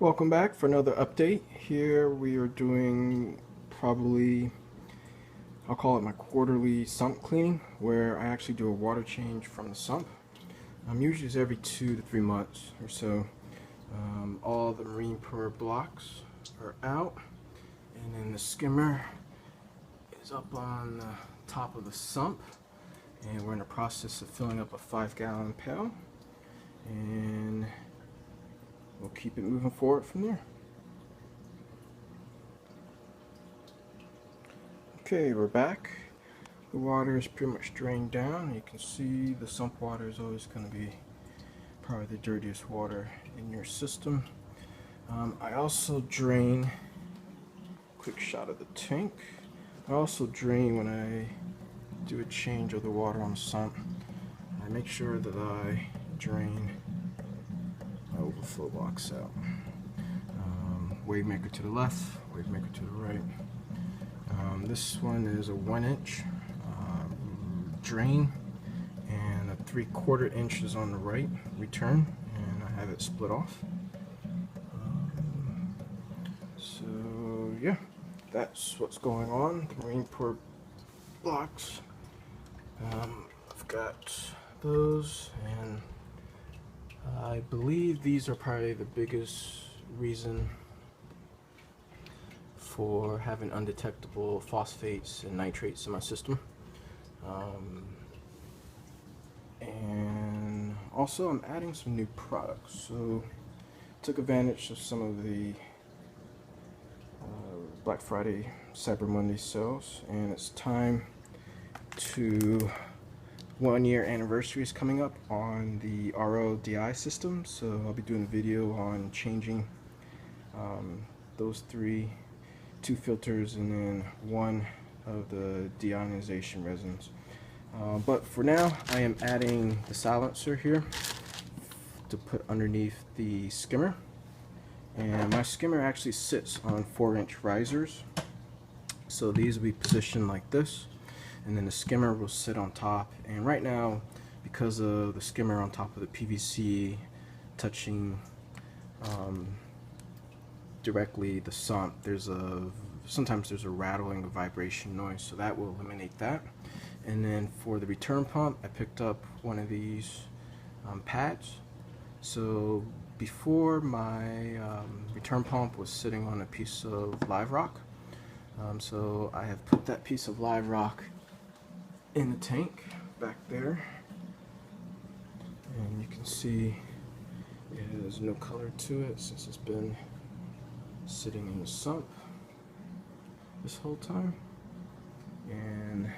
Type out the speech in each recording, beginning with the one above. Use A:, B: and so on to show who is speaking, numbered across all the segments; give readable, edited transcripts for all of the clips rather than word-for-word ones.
A: Welcome back for another update. Here we are doing probably, I'll call it my quarterly sump cleaning, where I actually do a water change from the sump. Usually it's every 2 to 3 months or so. All the marine pure blocks are out, and then the skimmer is up on the top of the sump, and we're in the process of filling up a 5-gallon pail, and we'll keep it moving forward from there. Okay, we're back. The water is pretty much drained down. You can see the sump water is always going to be probably the dirtiest water in your system. I also drain, quick shot of the tank. I also drain when I do a change of the water on the sump. I make sure that I drain my overflow box out. Wave maker to the left, wave maker to the right. This one is a 1-inch drain, and a 3/4 inches on the right return, and I have it split off. So yeah, that's what's going on. The marine port blocks. I've got those, and I believe these are probably the biggest reason for having undetectable phosphates and nitrates in my system. And also I'm adding some new products. So took advantage of some of the Black Friday, Cyber Monday sales, and it's time to 1-year anniversary is coming up on the RODI system, so I'll be doing a video on changing those 2 filters and then 1 of the deionization resins. But for now, I am adding the silencer here to put underneath the skimmer, and my skimmer actually sits on 4-inch risers, so these will be positioned like this, and then the skimmer will sit on top. And right now, because of the skimmer on top of the PVC touching directly the sump, sometimes there's a rattling, a vibration noise, so that will eliminate that. And then for the return pump, I picked up one of these pads. So before, my return pump was sitting on a piece of live rock, so I have put that piece of live rock in the tank back there, and you can see it has no color to it since it's been sitting in the sump this whole time. And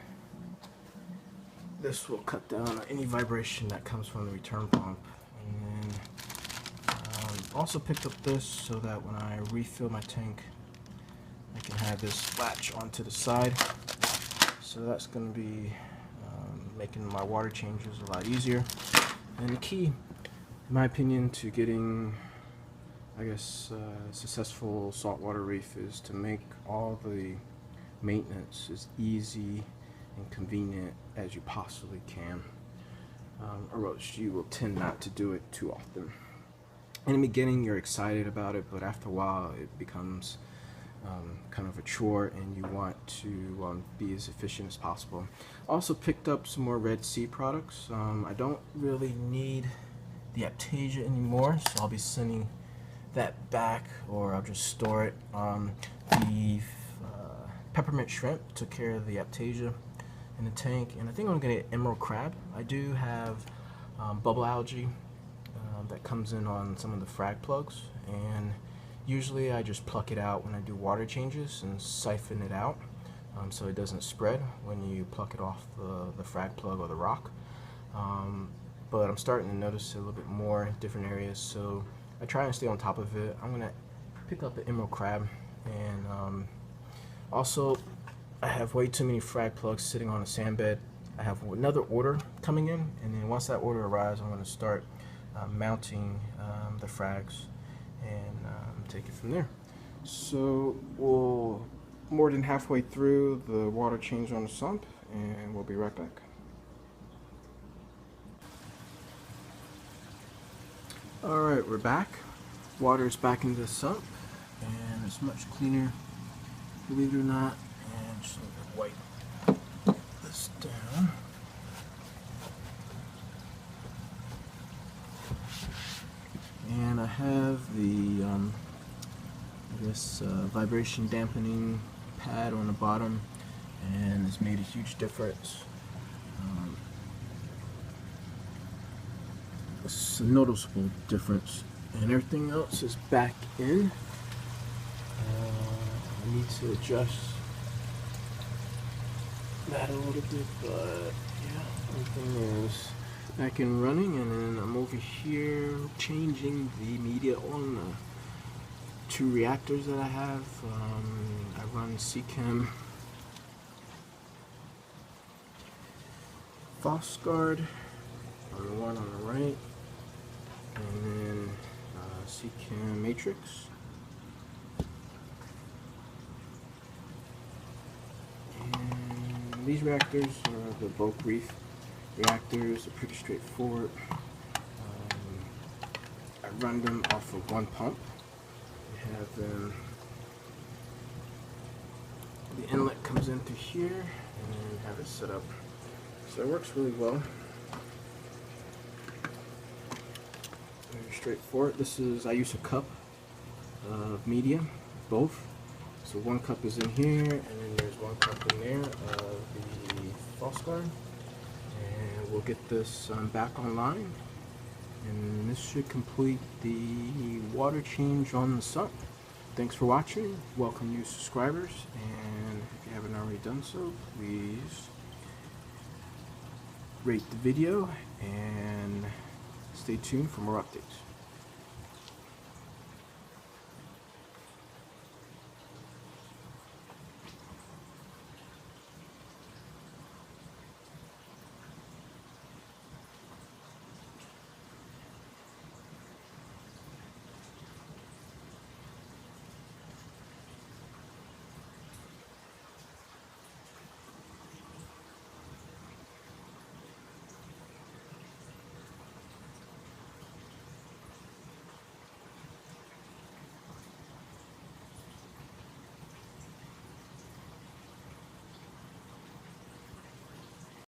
A: this will cut down on any vibration that comes from the return pump. And then also picked up this so that when I refill my tank, I can have this latch onto the side. So that's going to be making my water changes a lot easier. And the key, in my opinion, to getting, I guess, successful saltwater reef is to make all the maintenance as easy and convenient as you possibly can, or else you will tend not to do it too often. In the beginning, you're excited about it, but after a while, it becomes kind of a chore, and you want to be as efficient as possible. Also picked up some more Red Sea products. I don't really need the Aptasia anymore, so I'll be sending that back, or I'll just store it. The peppermint shrimp took care of the Aptasia in the tank, and I think I'm going to get emerald crab. I do have bubble algae that comes in on some of the frag plugs, and usually I just pluck it out when I do water changes and siphon it out, so it doesn't spread when you pluck it off the frag plug or the rock. But I'm starting to notice it a little bit more in different areas, so I try and stay on top of it. I'm going to pick up the emerald crab, and also I have way too many frag plugs sitting on a sand bed. I have another order coming in, and then once that order arrives, I'm going to start mounting the frags and take it from there. So we're more than halfway through the water change on the sump, and we'll be right back. Alright, we're back. water is back into the sump, and it's much cleaner, believe it or not. And just need to wipe this down. And I have the vibration dampening pad on the bottom, and it's made a huge difference. It's a noticeable difference, and everything else is back in. I need to adjust that a little bit, but yeah, everything is back and running. And then I'm over here changing the media on the 2 reactors that I have. I run skimmer phosphate on the one on the right, and then skimmer matrix. And these reactors are the bulk reef reactors. They're pretty straightforward. I run them off of 1 pump. I have them. The inlet comes in through here, and have it set up so it works really well. Very straightforward. I use a cup of media, both. So 1 cup is in here, and then there's 1 cup in there of the phosphate. And we'll get this back online, and this should complete the water change on the sump. Thanks for watching. Welcome new subscribers, and if you haven't already done so, please rate the video and stay tuned for more updates.